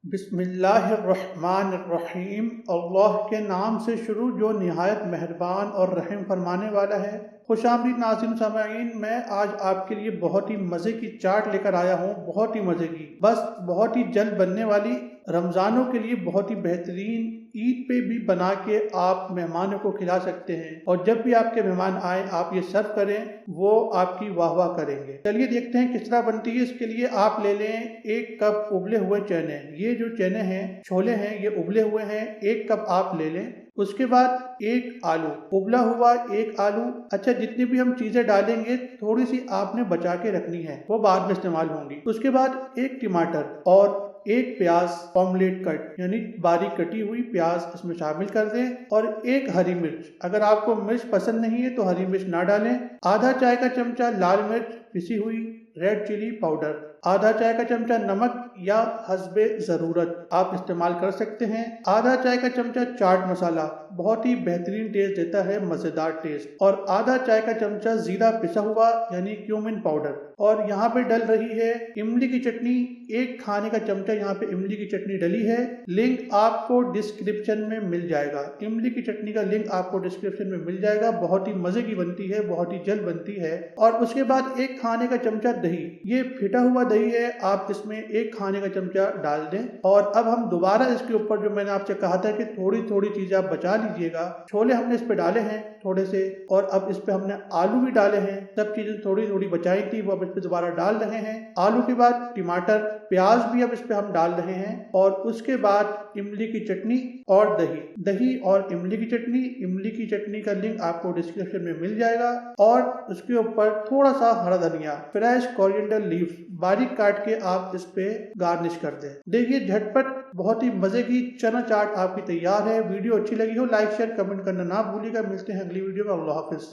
बिस्मिल्लाहिर्रहमानिर्रहीम। अल्लाह के नाम से शुरू जो निहायत मेहरबान और रहम फरमाने वाला है। खुशामदीद नाज़रीन सामाईन, मैं आज आपके लिए बहुत ही मज़े की चाट लेकर आया हूँ। बहुत ही मज़े की, बस बहुत ही जल्द बनने वाली, रमज़ानों के लिए बहुत ही बेहतरीन, ईद पे भी बना के आप मेहमानों को खिला सकते हैं। और जब भी आपके मेहमान आए आप ये सर्व करें, वो आपकी वाह वाह करेंगे। चलिए देखते हैं किस तरह बनती है। इसके लिए आप ले लें 1 कप उबले हुए चने। ये जो चने हैं, छोले हैं, ये उबले हुए हैं, 1 कप आप ले लें। उसके बाद 1 आलू, उबला हुआ 1 आलू। अच्छा, जितनी भी हम चीजें डालेंगे थोड़ी सी आपने बचा के रखनी है, वो बाद में इस्तेमाल होंगी। उसके बाद 1 टमाटर और 1 प्याज ऑमलेट कट, यानी बारीक कटी हुई प्याज इसमें शामिल कर दें। और 1 हरी मिर्च, अगर आपको मिर्च पसंद नहीं है तो हरी मिर्च ना डालें। आधा चाय का चमचा लाल मिर्च पिसी हुई, रेड चिली पाउडर, आधा चाय का चमचा नमक या हस्बे ज़रूरत आप इस्तेमाल कर सकते हैं। आधा चाय का चमचा चाट मसाला, बहुत ही बेहतरीन टेस्ट देता है, मज़ेदार टेस्ट। और आधा चाय का चमचा जीरा पिसा हुआ यानी क्यूमिन पाउडर। और यहाँ पे डल रही है इमली की चटनी, 1 खाने का चमचा यहाँ पे इमली की चटनी डली है। लिंक आपको डिस्क्रिप्शन में मिल जाएगा। इमली की चटनी का लिंक आपको डिस्क्रिप्शन में मिल जाएगा। बहुत ही मजे की बनती है, बहुत ही जल्द बनती है। और उसके बाद 1 खाने का चमचा दही, ये फिटा हुआ दही है, आप इसमें 1 खाने का चमचा डाल दें। और अब हम दोबारा इसके ऊपर, जो मैंने आपसे कहा था कि थोड़ी थोड़ी चीजें आप बचा लीजिएगा, छोले हमने इस पे डाले हैं थोड़े से, और अब इस पे हमने आलू भी डाले हैं। सब चीजें थोड़ी थोड़ी बचाई थी वो अब इस पे दोबारा डाल रहे हैं। आलू के बाद टमाटर, प्याज भी अब इस पे हम डाल रहे हैं। और उसके बाद इमली की चटनी और दही। दही और इमली की चटनी, इमली की चटनी का लिंक आपको डिस्क्रिप्शन में मिल जाएगा। और उसके ऊपर थोड़ा सा हरा धनिया, फ्रेश कोरिएंडर लीव्स बारीक काट के आप इस पे गार्निश कर दें। देखिए झटपट बहुत ही मजे की चना चाट आपकी तैयार है। वीडियो अच्छी लगी हो लाइक शेयर कमेंट करना ना भूलिएगा। मिलते हैं अगली वीडियो में। अल्लाह हाफिज।